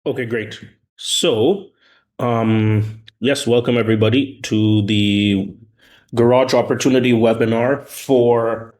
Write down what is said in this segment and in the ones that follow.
Okay, great. So, yes, welcome everybody to the Garage Opportunity webinar for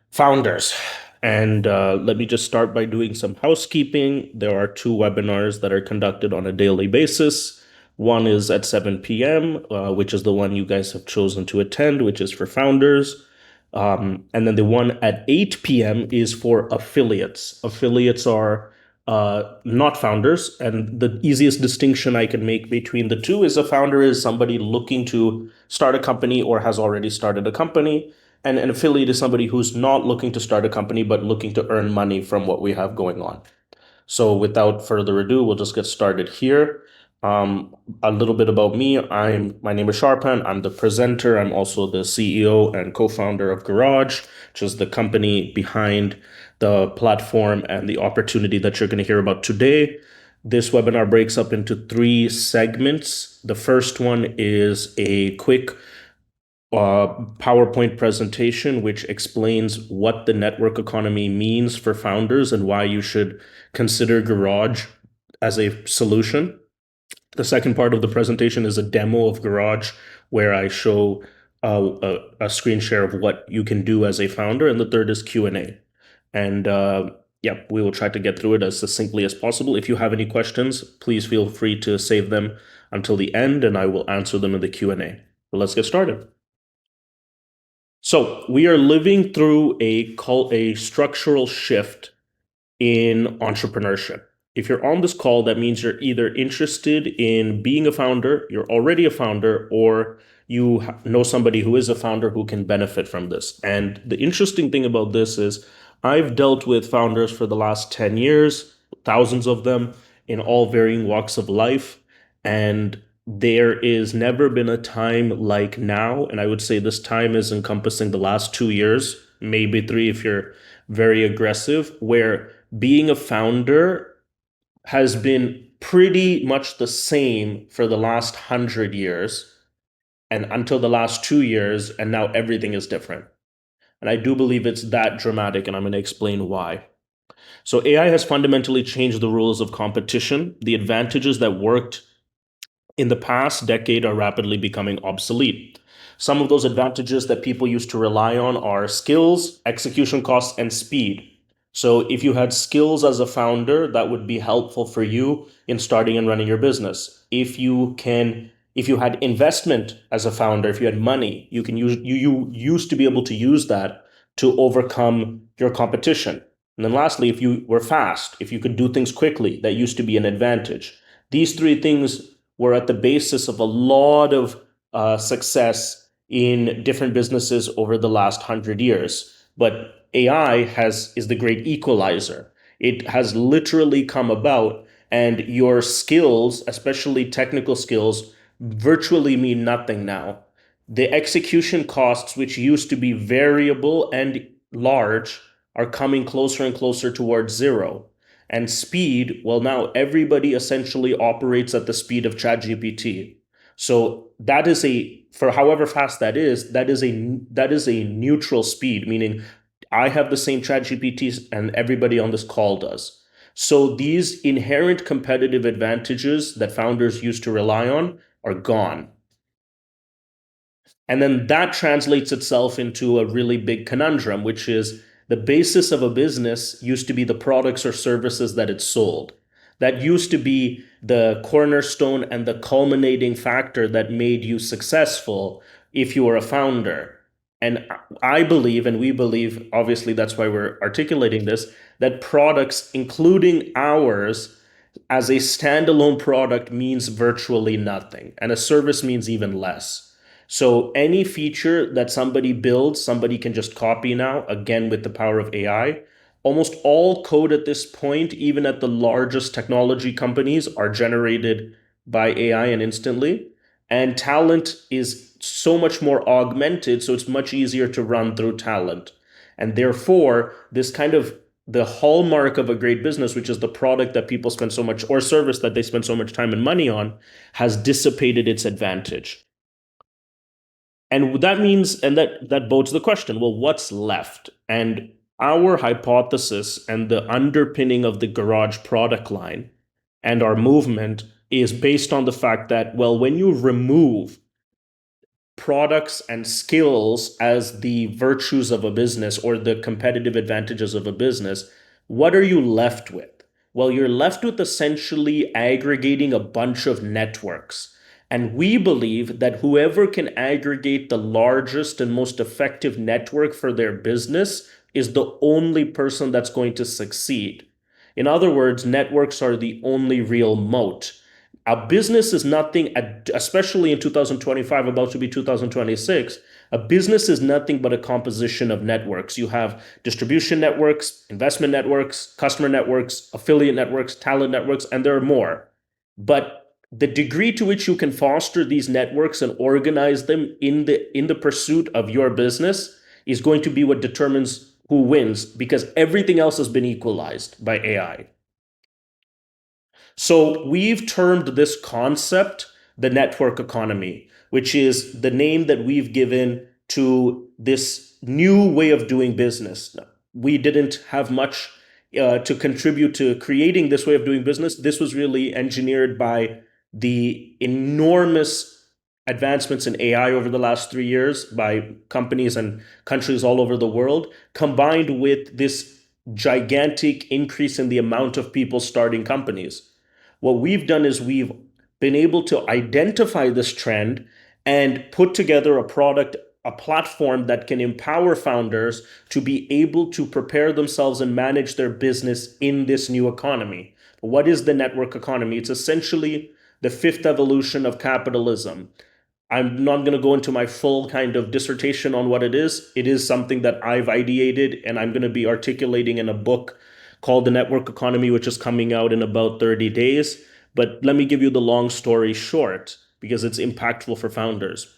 founders. And let me just start by doing some housekeeping. There are two webinars that are conducted on a daily basis. One is at 7 p.m., which is the one you guys have chosen to attend, which is for founders. And then the one at 8 p.m. is for affiliates. Affiliates are not founders. And the easiest distinction I can make between the two is a founder is somebody looking to start a company or has already started a company. And an affiliate is somebody who's not looking to start a company, but looking to earn money from what we have going on. So without further ado, we'll just get started here. A little bit about me. My name is Shorupan. I'm the presenter. I'm also the CEO and co-founder of Garage, which is the company behind the platform and the opportunity that you're going to hear about today. This webinar breaks up into three segments. The first one is a quick PowerPoint presentation, which explains what the network economy means for founders and why you should consider Garage as a solution. The second part of the presentation is a demo of Garage, where I show a screen share of what you can do as a founder. And the third is Q&A. And yeah, we will try to get through it as succinctly as possible. If you have any questions, please feel free to save them until the end, and I will answer them in the Q&A. But let's get started. So we are living through a structural shift in entrepreneurship. If you're on this call, that means you're either interested in being a founder, you're already a founder, or you know somebody who is a founder who can benefit from this. And the interesting thing about this is I've dealt with founders for the last 10 years, thousands of them in all varying walks of life. And there is never been a time like now. And I would say this time is encompassing the last 2 years, maybe three if you're very aggressive, where being a founder has been pretty much the same for the last 100 years and until the last 2 years, and now everything is different. And I do believe it's that dramatic, and I'm going to explain why. So AI has fundamentally changed the rules of competition. The advantages that worked in the past decade are rapidly becoming obsolete. Some of those advantages that people used to rely on are skills, execution costs, and speed. So if you had skills as a founder, that would be helpful for you in starting and running your business. If you had investment as a founder, if you had money, you used to be able to use that to overcome your competition. And then lastly, if you were fast, if you could do things quickly, that used to be an advantage. These three things were at the basis of a lot of success in different businesses over the last 100 years. But AI is the great equalizer. It has literally come about, and your skills, especially technical skills, virtually mean nothing now. The execution costs, which used to be variable and large, are coming closer and closer towards zero. And speed, well, now everybody essentially operates at the speed of ChatGPT. So that is for however fast that is a neutral speed, meaning I have the same ChatGPT and everybody on this call does. So these inherent competitive advantages that founders used to rely on are gone. And then that translates itself into a really big conundrum, which is the basis of a business used to be the products or services that it sold. That used to be the cornerstone and the culminating factor that made you successful if you were a founder. And I believe, and we believe, obviously that's why we're articulating this, that products, including ours, as a standalone product means virtually nothing, and a service means even less. So any feature that somebody builds, somebody can just copy now, again, with the power of AI. Almost all code at this point, even at the largest technology companies, are generated by AI and instantly. And talent is so much more augmented, so it's much easier to run through talent. And therefore, this kind of the hallmark of a great business, which is the product that people spend so much, or service that they spend so much time and money on, has dissipated its advantage. And that means, and that bodes the question, well, what's left? And our hypothesis and the underpinning of the Garage product line and our movement is based on the fact that, well, when you remove products and skills as the virtues of a business or the competitive advantages of a business, what are you left with? Well, you're left with essentially aggregating a bunch of networks. And we believe that whoever can aggregate the largest and most effective network for their business is the only person that's going to succeed. In other words, networks are the only real moat. A business is nothing, especially in 2025, about to be 2026. A business is nothing but a composition of networks. You have distribution networks, investment networks, customer networks, affiliate networks, talent networks, and there are more. But the degree to which you can foster these networks and organize them in the pursuit of your business is going to be what determines who wins, because everything else has been equalized by AI. So we've termed this concept the network economy, which is the name that we've given to this new way of doing business. We didn't have much to contribute to creating this way of doing business. This was really engineered by the enormous advancements in AI over the last 3 years by companies and countries all over the world, combined with this gigantic increase in the amount of people starting companies. What we've done is we've been able to identify this trend and put together a product, a platform that can empower founders to be able to prepare themselves and manage their business in this new economy. What is the network economy? It's essentially the fifth evolution of capitalism. I'm not going to go into my full kind of dissertation on what it is. It is something that I've ideated and I'm going to be articulating in a book called The Network Economy, which is coming out in about 30 days. But let me give you the long story short because it's impactful for founders.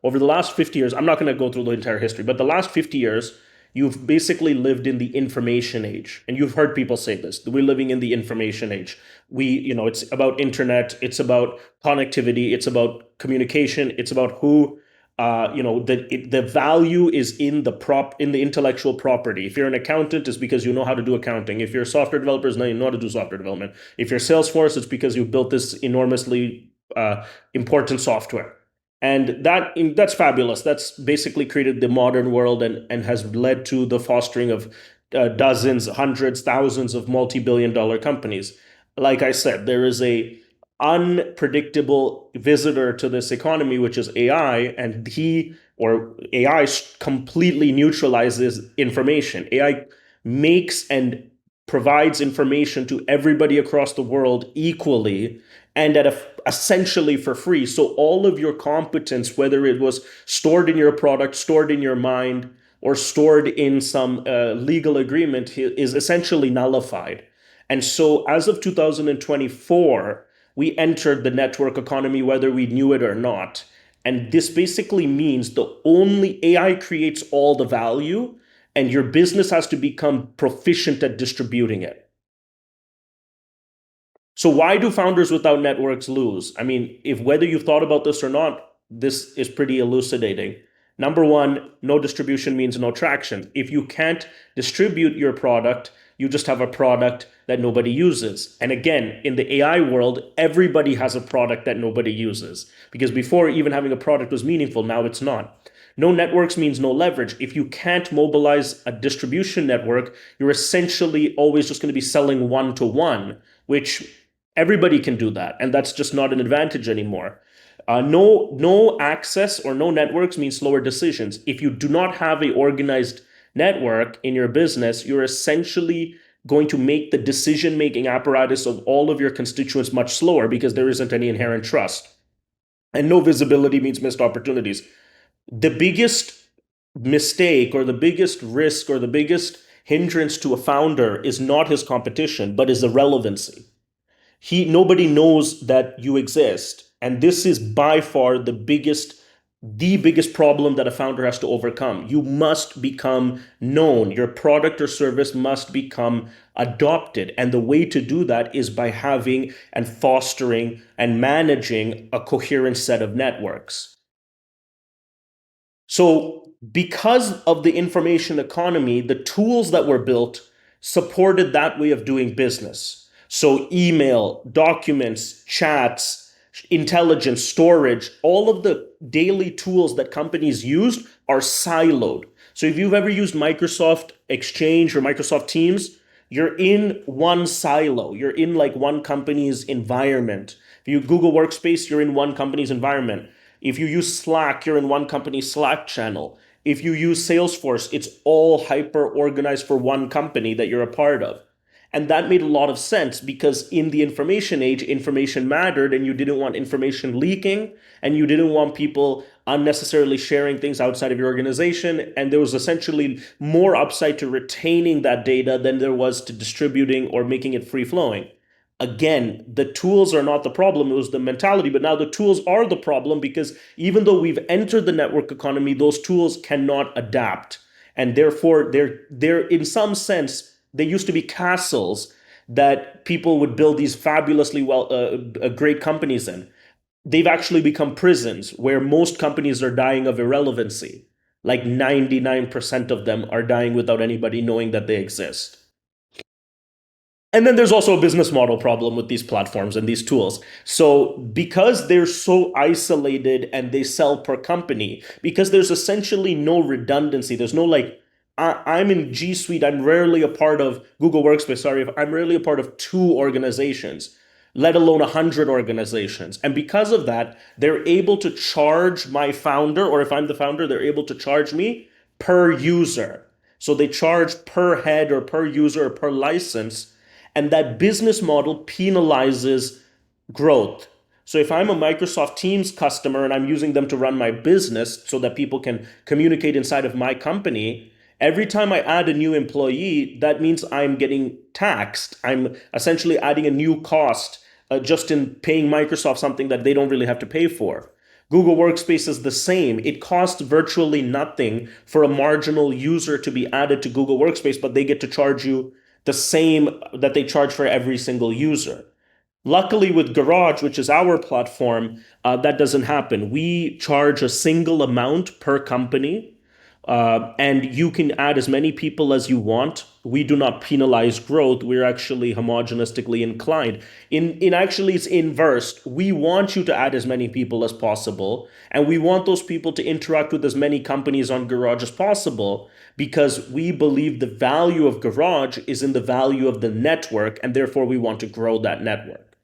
Over the last 50 years, I'm not going to go through the entire history, but the last 50 years, you've basically lived in the information age. And you've heard people say this, we're living in the information age. It's about internet, it's about connectivity, it's about communication, it's about who, the value is in the intellectual property. If you're an accountant, it's because you know how to do accounting. If you're a software developer, it's now you know how to do software development. If you're Salesforce, it's because you've built this enormously important software. And that's fabulous. That's basically created the modern world and has led to the fostering of dozens, hundreds, thousands of multi-billion-dollar companies. Like I said, there is a unpredictable visitor to this economy, which is AI, and AI completely neutralizes information. AI makes and provides information to everybody across the world equally and essentially for free. So all of your competence, whether it was stored in your product, stored in your mind, or stored in some legal agreement, is essentially nullified. And so as of 2024, we entered the network economy, whether we knew it or not. And this basically means the only AI creates all the value, and your business has to become proficient at distributing it. So why do founders without networks lose? I mean, if whether you've thought about this or not, this is pretty elucidating. Number one, no distribution means no traction. If you can't distribute your product, you just have a product that nobody uses. And again, in the AI world, everybody has a product that nobody uses. Because before even having a product was meaningful, now it's not. No networks means no leverage. If you can't mobilize a distribution network, you're essentially always just going to be selling one to one, which everybody can do that. And that's just not an advantage anymore. No access or no networks means slower decisions. If you do not have a organized network in your business, you're essentially going to make the decision-making apparatus of all of your constituents much slower because there isn't any inherent trust. And no visibility means missed opportunities. The biggest mistake or the biggest risk or the biggest hindrance to a founder is not his competition, but his irrelevancy. Nobody knows that you exist, and this is by far the biggest problem that a founder has to overcome. You must become known. Your product or service must become adopted, and the way to do that is by having and fostering and managing a coherent set of networks. So because of the information economy, the tools that were built supported that way of doing business. So, email, documents, chats, intelligence, storage, all of the daily tools that companies use are siloed. So, if you've ever used Microsoft Exchange or Microsoft Teams, you're in one silo. You're in like one company's environment. If you Google Workspace, you're in one company's environment. If you use Slack, you're in one company's Slack channel. If you use Salesforce, it's all hyper organized for one company that you're a part of. And that made a lot of sense because in the information age, information mattered and you didn't want information leaking and you didn't want people unnecessarily sharing things outside of your organization. And there was essentially more upside to retaining that data than there was to distributing or making it free flowing. Again, the tools are not the problem, it was the mentality. But now the tools are the problem because even though we've entered the network economy, those tools cannot adapt. And therefore, they're in some sense, they used to be castles that people would build these fabulously great companies in. They've actually become prisons where most companies are dying of irrelevancy. Like 99% of them are dying without anybody knowing that they exist. And then there's also a business model problem with these platforms and these tools. So, because they're so isolated and they sell per company, because there's essentially no redundancy, there's no like, I'm in G Suite, I'm rarely a part of Google Workspace, sorry, I'm rarely a part of two organizations, let alone 100 organizations. And because of that, they're able to charge my founder, or if I'm the founder, they're able to charge me per user. So they charge per head or per user or per license, and that business model penalizes growth. So if I'm a Microsoft Teams customer and I'm using them to run my business so that people can communicate inside of my company, every time I add a new employee, that means I'm getting taxed. I'm essentially adding a new cost just in paying Microsoft something that they don't really have to pay for. Google Workspace is the same. It costs virtually nothing for a marginal user to be added to Google Workspace, but they get to charge you the same that they charge for every single user. Luckily, with Garage, which is our platform, that doesn't happen. We charge a single amount per company, and you can add as many people as you want. We do not penalize growth. We're actually homogenistically inclined. In actually, it's inverse. We want you to add as many people as possible, and we want those people to interact with as many companies on Garage as possible because we believe the value of Garage is in the value of the network, and therefore we want to grow that network.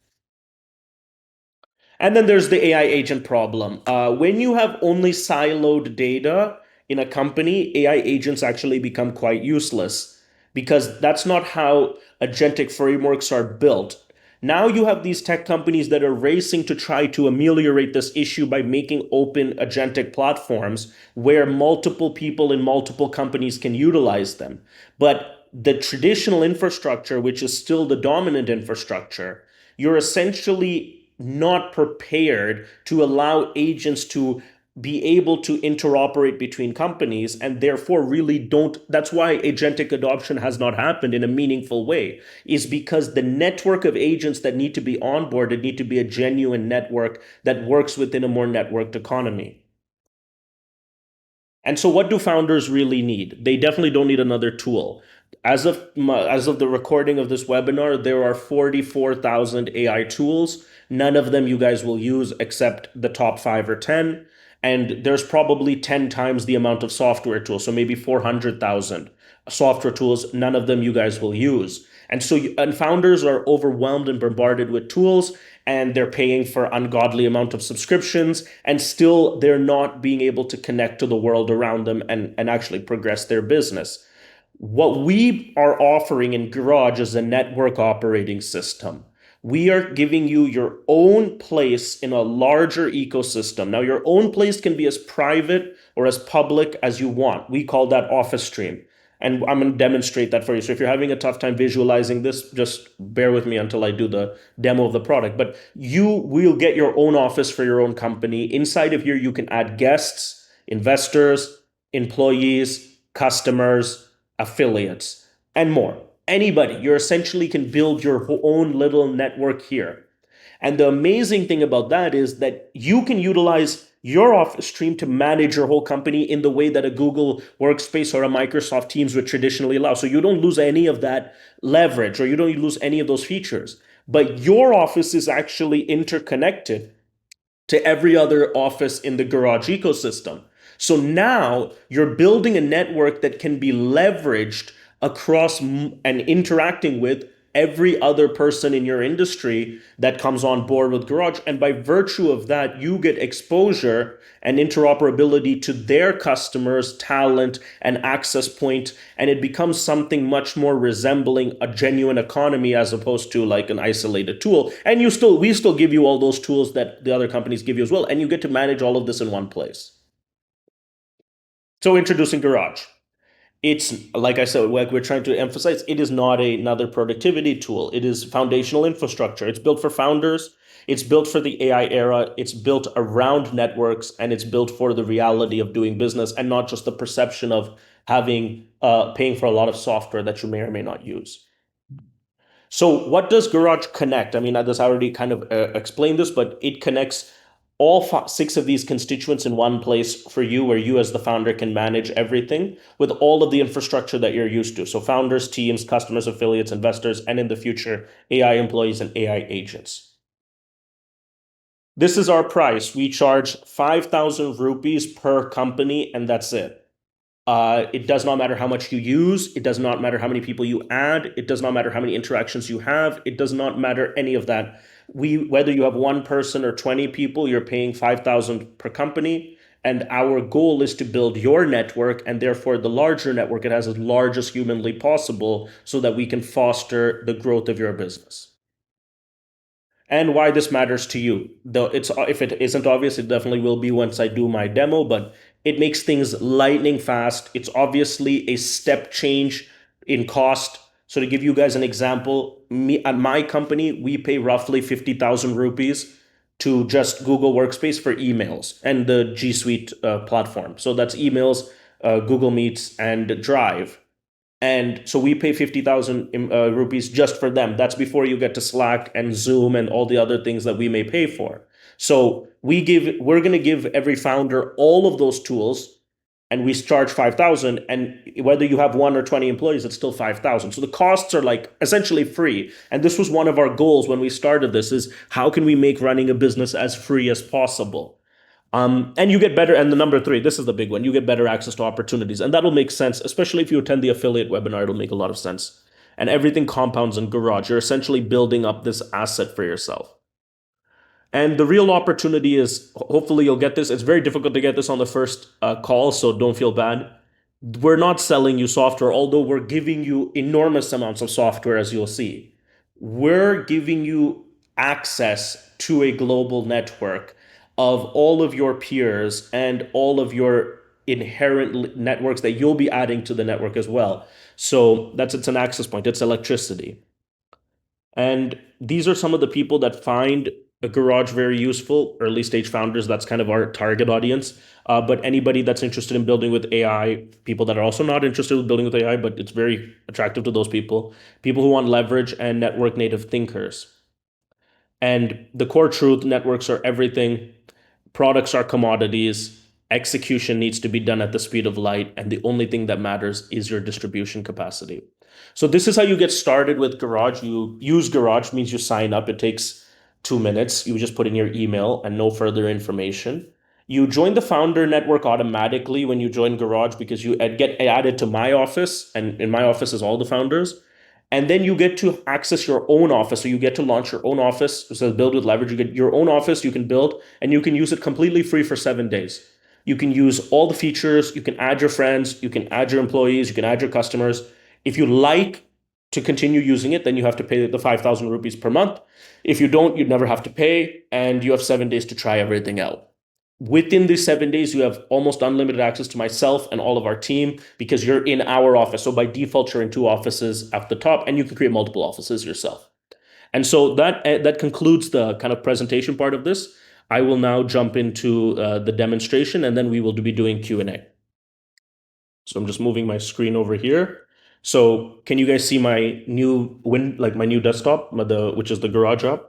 And then there's the AI agent problem. When you have only siloed data in a company, AI agents actually become quite useless because that's not how agentic frameworks are built. Now you have these tech companies that are racing to try to ameliorate this issue by making open agentic platforms where multiple people in multiple companies can utilize them. But the traditional infrastructure, which is still the dominant infrastructure, you're essentially not prepared to allow agents to be able to interoperate between companies and therefore really don't. That's why agentic adoption has not happened in a meaningful way, is because the network of agents that need to be onboarded need to be a genuine network that works within a more networked economy. And so, what do founders really need? They definitely don't need another tool. As of the recording of this webinar, there are 44,000 AI tools. None of them you guys will use except the top 5 or 10. And there's probably 10 times the amount of software tools, so maybe 400,000 software tools. None of them you guys will use. And founders are overwhelmed and bombarded with tools, and they're paying for ungodly amount of subscriptions, and still they're not being able to connect to the world around them and actually progress their business. What we are offering in Garage is a network operating system. We are giving you your own place in a larger ecosystem. Now, your own place can be as private or as public as you want. We call that Office Stream. And I'm going to demonstrate that for you. So if you're having a tough time visualizing this, just bear with me until I do the demo of the product. But you will get your own office for your own company. Inside of here, you can add guests, investors, employees, customers, affiliates, and more. Anybody. You essentially can build your own little network here. And the amazing thing about that is that you can utilize your Office stream to manage your whole company in the way that a Google Workspace or a Microsoft Teams would traditionally allow. So you don't lose any of that leverage or you don't lose any of those features. But your office is actually interconnected to every other office in the garage ecosystem. So now you're building a network that can be leveraged across and interacting with every other person in your industry that comes on board with Garage. And by virtue of that, you get exposure and interoperability to their customers, talent, and access point, and it becomes something much more resembling a genuine economy as opposed to like an isolated tool. And we still give you all those tools that the other companies give you as well, and you get to manage all of this in one place. So introducing Garage. It's like I said, like we're trying to emphasize, it is not another productivity tool. It is foundational infrastructure. It's built for founders. It's built for the AI era. It's built around networks, and it's built for the reality of doing business and not just the perception of having paying for a lot of software that you may or may not use. So, what does Garage connect? I mean, I already kind of explained this, but it connects all six of these constituents in one place for you, where you as the founder can manage everything with all of the infrastructure that you're used to. So, founders, teams, customers, affiliates, investors, and in the future, AI employees and AI agents. This is our price. We charge 5,000 rupees per company, and that's it. It does not matter how much you use. It does not matter how many people you add. It does not matter how many interactions you have. It does not matter any of that. Whether you have one person or 20 people, you're paying 5,000 per company. And our goal is to build your network and therefore the larger network it has as large as humanly possible so that we can foster the growth of your business. And why this matters to you. Though it's if it isn't obvious, it definitely will be once I do my demo, but it makes things lightning fast. It's obviously a step change in cost. So to give you guys an example, me at my company, we pay roughly 50,000 rupees to just Google Workspace for emails and the G Suite platform. So that's emails, Google Meets, and Drive. And so we pay 50,000 rupees just for them. That's before you get to Slack and Zoom and all the other things that we may pay for. So we're going to give every founder all of those tools, and we charge 5,000. And whether you have 1 or 20 employees, it's still 5,000. So the costs are like essentially free. And this was one of our goals when we started this: is how can we make running a business as free as possible? And you get better. And the number three, this is the big one, you get better access to opportunities. And that'll make sense, especially if you attend the affiliate webinar, it'll make a lot of sense. And everything compounds in Garage. You're essentially building up this asset for yourself. And the real opportunity is, hopefully you'll get this. It's very difficult to get this on the first call, so don't feel bad. We're not selling you software, although we're giving you enormous amounts of software, as you'll see. We're giving you access to a global network of all of your peers and all of your inherent networks that you'll be adding to the network as well. So it's an access point, it's electricity. And these are some of the people that find a Garage very useful. Early stage founders, that's kind of our target audience. But anybody that's interested in building with AI, people that are also not interested in building with AI, but it's very attractive to those people, people who want leverage, and network native thinkers. And the core truth: networks are everything, products are commodities, execution needs to be done at the speed of light, and the only thing that matters is your distribution capacity. So this is how you get started with Garage. You use Garage, means you sign up. It takes 2 minutes. You just put in your email and no further information. You join the founder network automatically when you join Garage, because you get added to my office, and in my office is all the founders. And then you get to access your own office. So you get to launch your own office. So build with leverage. You get your own office, you can build, and you can use it completely free for 7 days. You can use all the features. You can add your friends. You can add your employees. You can add your customers. If you like to continue using it, then you have to pay the 5,000 rupees per month. If you don't, you'd never have to pay, and you have 7 days to try everything out. Within these 7 days, you have almost unlimited access to myself and all of our team, because you're in our office. So by default, you're in 2 offices at the top, and you can create multiple offices yourself. And so that concludes the kind of presentation part of this. I will now jump into the demonstration, and then we will be doing Q&A. So I'm just moving my screen over here. So can you guys see my new my new desktop, which is the Garage app?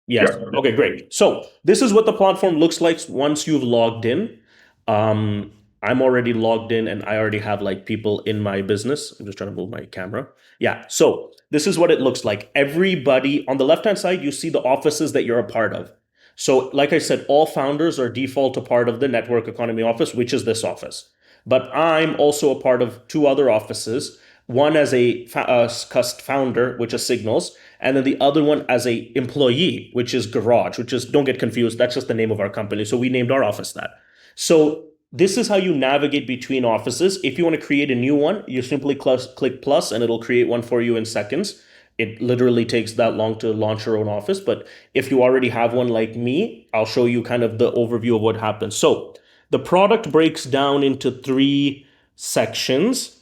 Yes. Okay, great. So this is what the platform looks like once you've logged in. Um, I'm already logged in and I already have like people in my business. I'm just trying to move my camera. Yeah. So this is what it looks like. Everybody on the left-hand side, you see the offices that you're a part of. So, like I said, all founders are default a part of the network economy office, which is this office. But I'm also a part of two other offices, one as a founder, which is Signals, and then the other one as a employee, which is Garage, which is, don't get confused, that's just the name of our company. So we named our office that. So this is how you navigate between offices. If you want to create a new one, you simply click plus and it'll create one for you in seconds. It literally takes that long to launch your own office. But if you already have one like me, I'll show you kind of the overview of what happens. So the product breaks down into three sections.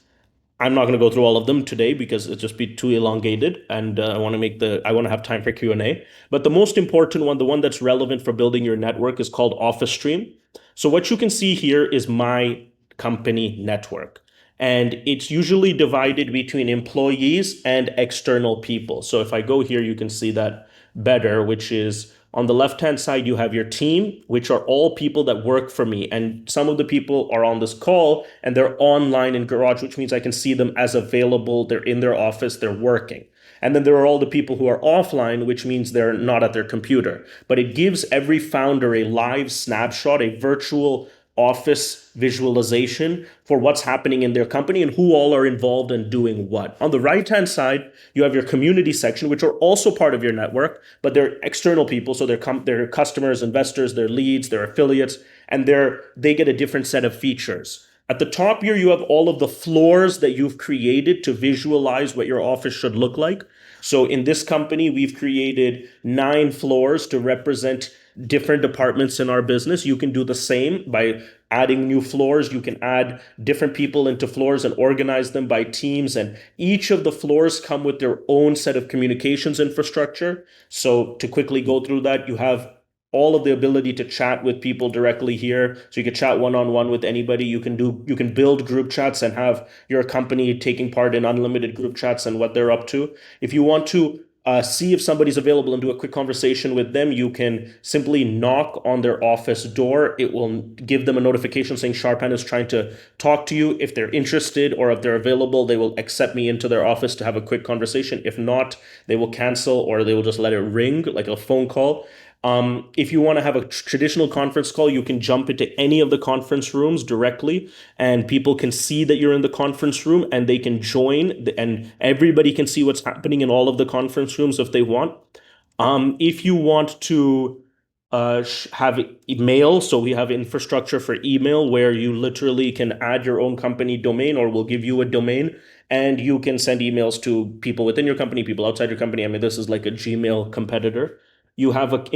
I'm not going to go through all of them today because it'd just be too elongated, and I want to have time for Q&A. But the most important one, the one that's relevant for building your network, is called Office Stream. So what you can see here is my company network, and it's usually divided between employees and external people. So if I go here, you can see that better, which is on the left-hand side, you have your team, which are all people that work for me. And some of the people are on this call and they're online in Garage, which means I can see them as available. They're in their office, they're working. And then there are all the people who are offline, which means they're not at their computer. But it gives every founder a live snapshot, a virtual office visualization for what's happening in their company and who all are involved in doing what. On the right-hand side, you have your community section, which are also part of your network, but they're external people. So they're customers, investors, they're leads, they're affiliates, and they get a different set of features. At the top here, you have all of the floors that you've created to visualize what your office should look like. So in this company, we've created 9 floors to represent different departments in our business. You can do the same by adding new floors. You can add different people into floors and organize them by teams. And each of the floors come with their own set of communications infrastructure. So to quickly go through that, you have all of the ability to chat with people directly here. So you can chat one-on-one with anybody. You can build group chats and have your company taking part in unlimited group chats and what they're up to. If you want to see if somebody's available and do a quick conversation with them, you can simply knock on their office door. It will give them a notification saying Shorupan is trying to talk to you. If they're interested or if they're available, they will accept me into their office to have a quick conversation. If not, they will cancel or they will just let it ring like a phone call. If you want to have a traditional conference call, you can jump into any of the conference rooms directly, and people can see that you're in the conference room and they can join, and everybody can see what's happening in all of the conference rooms if they want. If you want to have email, so we have infrastructure for email where you literally can add your own company domain, or we'll give you a domain and you can send emails to people within your company, people outside your company. I mean, this is like a Gmail competitor. You have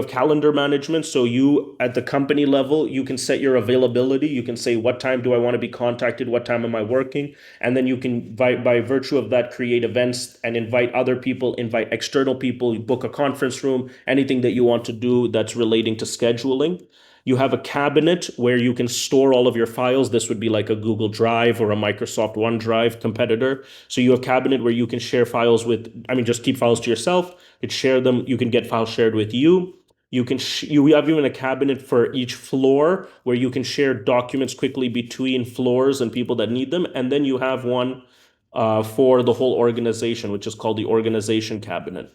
calendar management. So you at the company level, you can set your availability. You can say, what time do I want to be contacted? What time am I working? And then you can, by virtue of that, create events and invite other people, invite external people, book a conference room, anything that you want to do that's relating to scheduling. You have a cabinet where you can store all of your files. This would be like a Google Drive or a Microsoft OneDrive competitor. So you have a cabinet where you can share files with, just keep files to yourself. You can share them. You can get files shared with you. You have even a cabinet for each floor where you can share documents quickly between floors and people that need them. And then you have one for the whole organization, which is called the organization cabinet.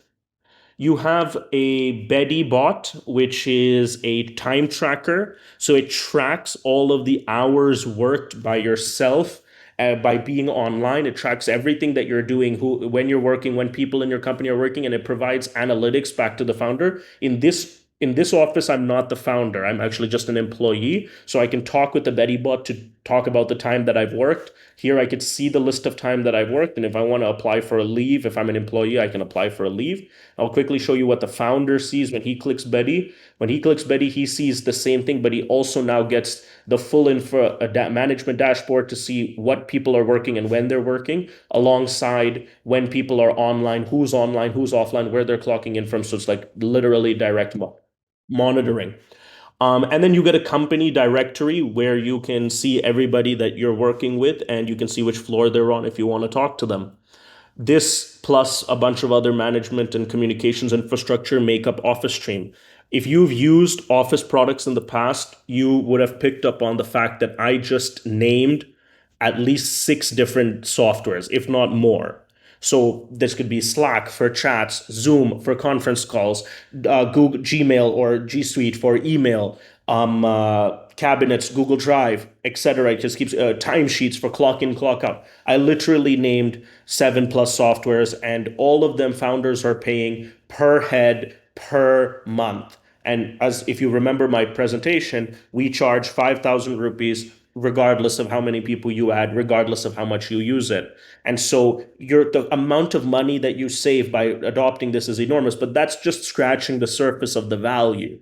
You have a Betty bot, which is a time tracker. So it tracks all of the hours worked by yourself by being online. It tracks everything that you're doing, when you're working, when people in your company are working, and it provides analytics back to the founder. In this office, I'm not the founder. I'm actually just an employee. So I can talk with the Betty bot to talk about the time that I've worked. Here, I could see the list of time that I've worked. And if I want to apply for a leave, if I'm an employee, I can apply for a leave. I'll quickly show you what the founder sees when he clicks Betty. When he clicks Betty, he sees the same thing, but he also now gets the full info management dashboard to see what people are working and when they're working, alongside when people are online, who's offline, where they're clocking in from. So it's like literally direct monitoring. And then you get a company directory where you can see everybody that you're working with and you can see which floor they're on if you want to talk to them. This plus a bunch of other management and communications infrastructure make up Office Stream. If you've used Office products in the past, you would have picked up on the fact that I just named at least six different softwares, if not more. So this could be Slack for chats, Zoom for conference calls, Google Gmail or G Suite for email, cabinets, Google Drive, etc. It just keeps timesheets for clock in, clock out. I literally named seven plus softwares, and all of them founders are paying per head per month. And as if you remember my presentation, we charge 5,000 rupees regardless of how many people you add, regardless of how much you use it. And so the amount of money that you save by adopting this is enormous, but that's just scratching the surface of the value.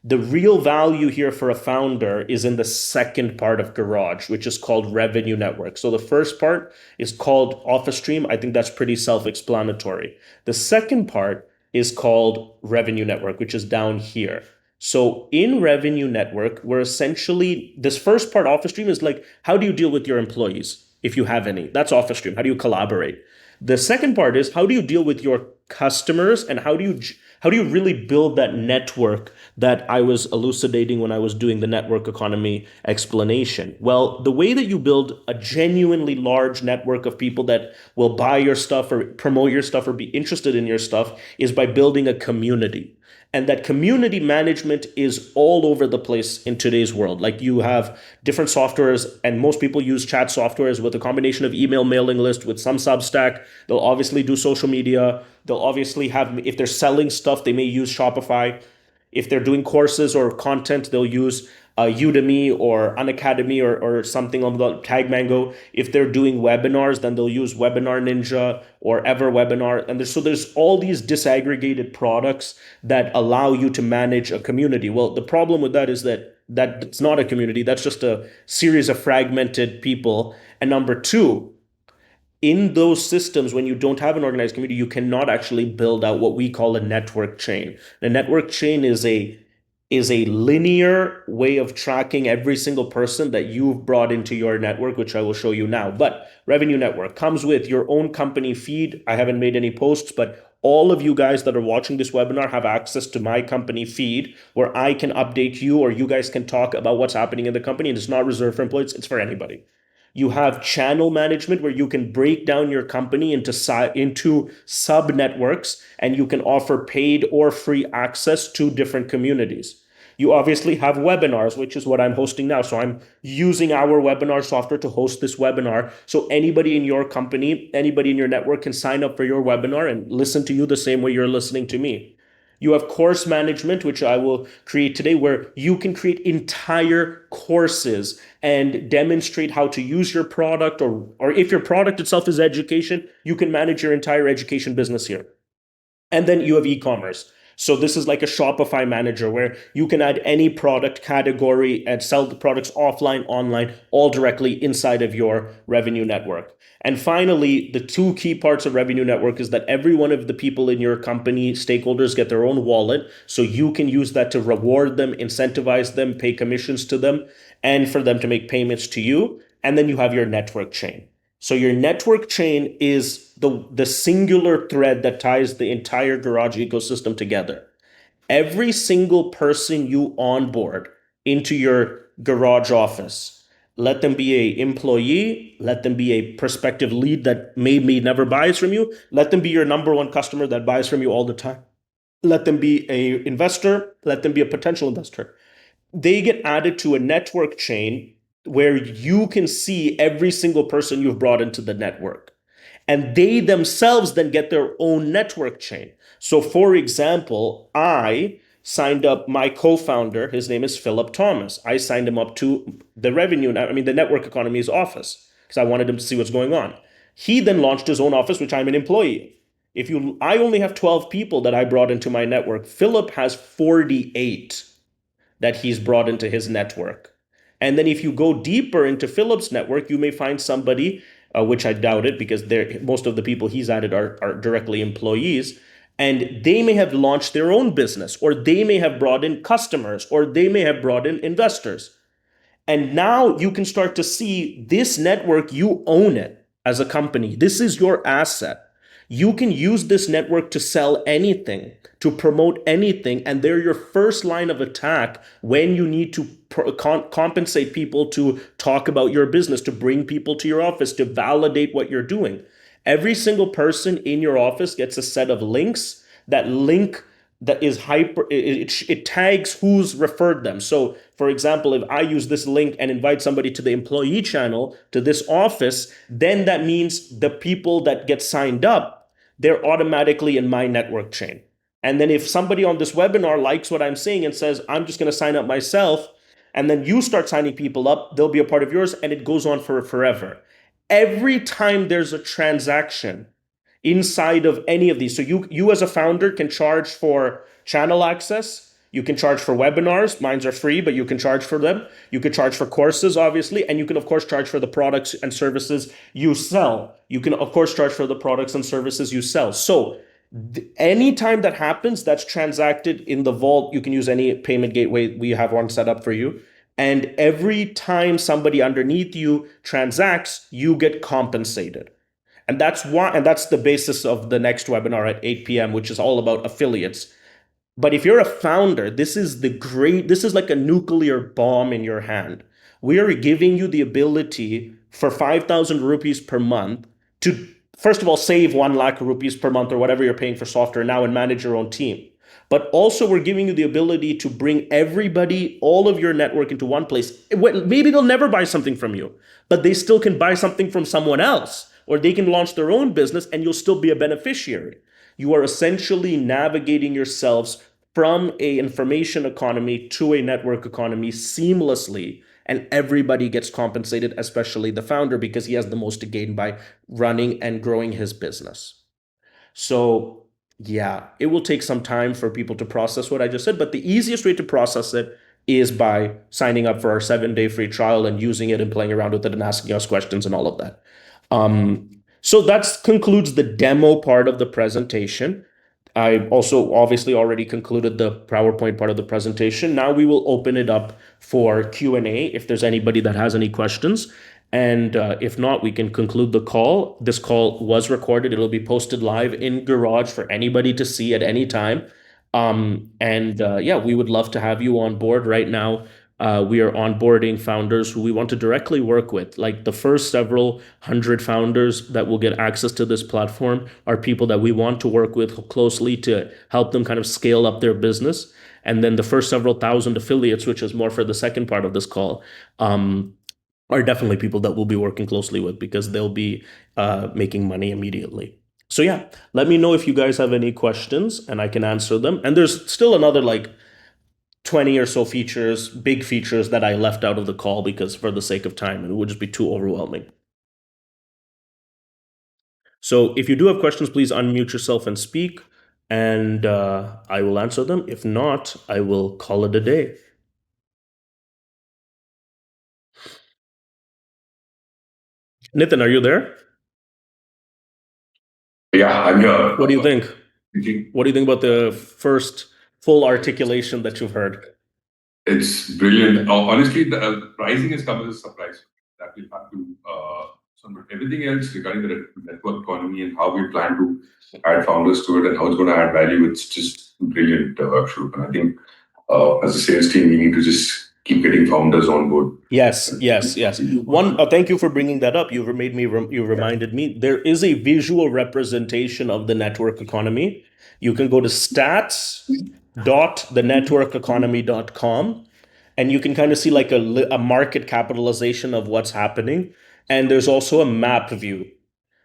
The real value here for a founder is in the second part of Garage, which is called Revenue Network. So the first part is called Office Stream. I think that's pretty self-explanatory. The second part is called Revenue Network, which is down here. So in Revenue Network, we're essentially, this first part, Office Stream, is like, how do you deal with your employees, if you have any? That's Office Stream. How do you collaborate? The second part is, how do you deal with your customers, and how do you really build that network that I was elucidating when I was doing the network economy explanation? Well, the way that you build a genuinely large network of people that will buy your stuff or promote your stuff or be interested in your stuff is by building a community. And that community management is all over the place in today's world. Like, you have different softwares, and most people use chat softwares with a combination of email, mailing list, with some Substack. They'll obviously do social media. They'll obviously have, if they're selling stuff, they may use Shopify. If they're doing courses or content, they'll use Udemy or Unacademy or something on the Tag Mango. If they're doing webinars, then they'll use Webinar Ninja or EverWebinar. And there's all these disaggregated products that allow you to manage a community. Well, the problem with that is that it's not a community. That's just a series of fragmented people. And number two, in those systems, when you don't have an organized community, you cannot actually build out what we call a network chain. A network chain is a linear way of tracking every single person that you've brought into your network, which I will show you now. But Revenue Network comes with your own company feed. I haven't made any posts, but all of you guys that are watching this webinar have access to my company feed, where I can update you, or you guys can talk about what's happening in the company. And it's not reserved for employees, it's for anybody. You have channel management, where you can break down your company into sub networks, and you can offer paid or free access to different communities. You obviously have webinars, which is what I'm hosting now. So I'm using our webinar software to host this webinar. So anybody in your company, anybody in your network can sign up for your webinar and listen to you the same way you're listening to me. You have course management, which I will create today, where you can create entire courses and demonstrate how to use your product, or if your product itself is education, you can manage your entire education business here. And then you have e-commerce. So this is like a Shopify manager, where you can add any product category and sell the products offline, online, all directly inside of your Revenue Network. And finally, the two key parts of Revenue Network is that every one of the people in your company, stakeholders, get their own wallet. So you can use that to reward them, incentivize them, pay commissions to them, and for them to make payments to you. And then you have your network chain. So your network chain is the singular thread that ties the entire Garage ecosystem together. Every single person you onboard into your Garage office, let them be an employee, let them be a prospective lead that maybe never buys from you, let them be your number one customer that buys from you all the time, let them be an investor, let them be a potential investor. They get added to a network chain where you can see every single person you've brought into the network. And they themselves then get their own network chain. So for example, I signed up my co-founder, his name is Philip Thomas. I signed him up to the network economy's office, because I wanted him to see what's going on. He then launched his own office, which I'm an employee. I only have 12 people that I brought into my network. Philip has 48 that he's brought into his network. And then if you go deeper into Philip's network, you may find somebody, which I doubt it, because most of the people he's added are directly employees, and they may have launched their own business, or they may have brought in customers, or they may have brought in investors. And now you can start to see this network, you own it as a company. This is your asset. You can use this network to sell anything, to promote anything, and they're your first line of attack when you need to compensate people to talk about your business, to bring people to your office, to validate what you're doing. Every single person in your office gets a set of links. That link that is it tags who's referred them. So for example, if I use this link and invite somebody to the employee channel to this office, then that means the people that get signed up, they're automatically in my network chain. And then if somebody on this webinar likes what I'm saying and says, I'm just going to sign up myself, and then you start signing people up, they'll be a part of yours, and it goes on for forever. Every time there's a transaction inside of any of these. So you as a founder can charge for channel access. You can charge for webinars. Mine are free, but you can charge for them. You can charge for courses, obviously, and you can of course charge for the products and services you sell. You can of course charge for the products and services you sell. So anytime that happens, that's transacted in the vault. You can use any payment gateway. We have one set up for you. And every time somebody underneath you transacts, you get compensated. And that's the basis of the next webinar at 8 p.m., which is all about affiliates. But if you're a founder, this is like a nuclear bomb in your hand. We are giving you the ability for 5,000 rupees per month to, first of all, save 1 lakh rupees per month or whatever you're paying for software now and manage your own team. But also, we're giving you the ability to bring everybody, all of your network into one place. Maybe they'll never buy something from you, but they still can buy something from someone else, or they can launch their own business and you'll still be a beneficiary. You are essentially navigating yourselves from an information economy to a network economy seamlessly, and everybody gets compensated, especially the founder, because he has the most to gain by running and growing his business. So yeah, it will take some time for people to process what I just said, but the easiest way to process it is by signing up for our 7-day free trial and using it and playing around with it and asking us questions and all of that. So that concludes the demo part of the presentation. I also obviously already concluded the PowerPoint part of the presentation. Now we will open it up for Q&A if there's anybody that has any questions. And if not, we can conclude the call. This call was recorded. It'll be posted live in Garage for anybody to see at any time. Yeah, we would love to have you on board. Right now, we are onboarding founders who we want to directly work with. Like the first several hundred founders that will get access to this platform are people that we want to work with closely to help them kind of scale up their business. And then the first several thousand affiliates, which is more for the second part of this call, are definitely people that we'll be working closely with because they'll be making money immediately. So yeah, let me know if you guys have any questions and I can answer them. And there's still another like 20 or so features, big features that I left out of the call because for the sake of time, and it would just be too overwhelming. So if you do have questions, please unmute yourself and speak, and I will answer them. If not, I will call it a day. Nitin, are you there? Yeah, I'm here. What do you think? What do you think about the first full articulation that you've heard? It's brilliant. Honestly, the pricing has come as a surprise. That we'll have to. Everything else regarding the network economy and how we plan to add founders to it and how it's going to add value, it's just brilliant, Shorupan. I think as a sales team, we need to just keep getting founders on board. Yes. Thank you for bringing that up. You reminded me. There is a visual representation of the network economy. You can go to stats.thenetworkeconomy.com, and you can kind of see like a market capitalization of what's happening. And there's also a map view.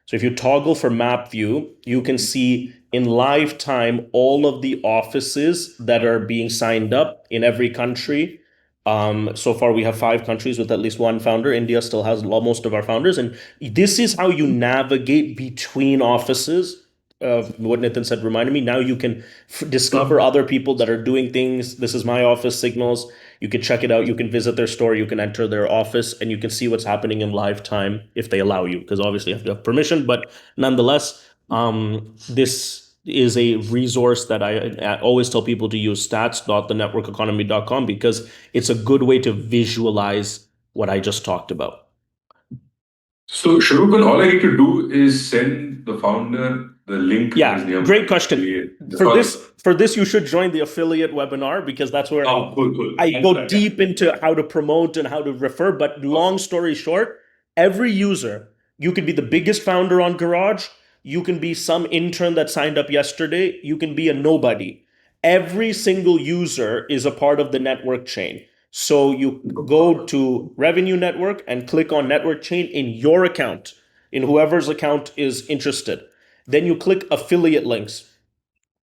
So if you toggle for map view, you can see in live time all of the offices that are being signed up in every country. So far, we have 5 countries with at least one founder. India still has most of our founders. And this is how you navigate between offices. What Nitin said reminded me. Now you can discover other people that are doing things. This is my office signals. You can check it out. You can visit their store. You can enter their office, and you can see what's happening in live time if they allow you, because obviously you have to have permission. But nonetheless, this is a resource that I always tell people to use, stats.thenetworkeconomy.com, because it's a good way to visualize what I just talked about. So, Shorupan, all I need to do is send the founder the link Yeah, is near great my question. affiliate. For this, you should join the affiliate webinar because that's where Oh, cool. I Thanks, go man. deep into how to promote and how to refer. But long story short, every user, you can be the biggest founder on Garage, you can be some intern that signed up yesterday, you can be a nobody. Every single user is a part of the network chain. So you go to Revenue Network and click on Network Chain in your account, in whoever's account is interested. Then you click affiliate links.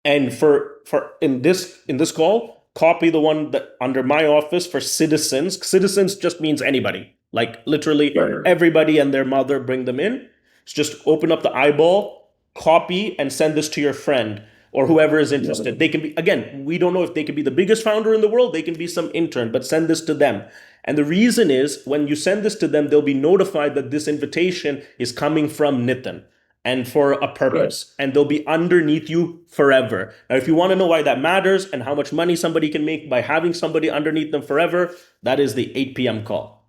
And for in this call, copy the one that under my office for citizens. Citizens just means anybody, like literally everybody and their mother. Bring them in. So just open up the eyeball, copy, and send this to your friend or whoever is interested. They can be, again, we don't know if they can be the biggest founder in the world. They can be some intern, but send this to them. And the reason is when you send this to them, they'll be notified that this invitation is coming from Nitin and for a purpose, and they'll be underneath you forever. Now, if you want to know why that matters and how much money somebody can make by having somebody underneath them forever, that is the 8 p.m. call.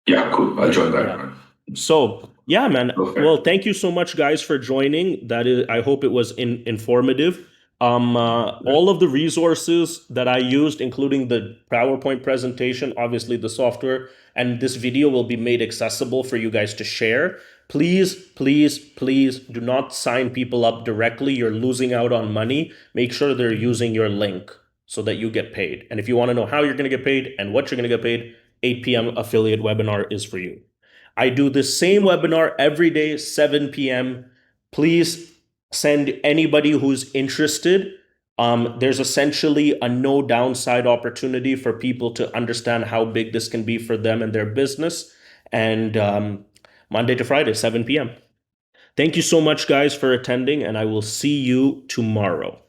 Yeah, cool. I'll join that, man. So, yeah, man. Perfect. Well, thank you so much, guys, for joining. That is, I hope it was informative. All of the resources that I used, including the PowerPoint presentation, obviously the software, and this video will be made accessible for you guys to share. Please, please, please do not sign people up directly. You're losing out on money. Make sure they're using your link so that you get paid. And if you want to know how you're going to get paid and what you're going to get paid, 8 p.m. affiliate webinar is for you. I do the same webinar every day, 7 p.m. Please send anybody who's interested. There's essentially a no downside opportunity for people to understand how big this can be for them and their business. And Monday to Friday, 7 p.m. Thank you so much, guys, for attending, and I will see you tomorrow.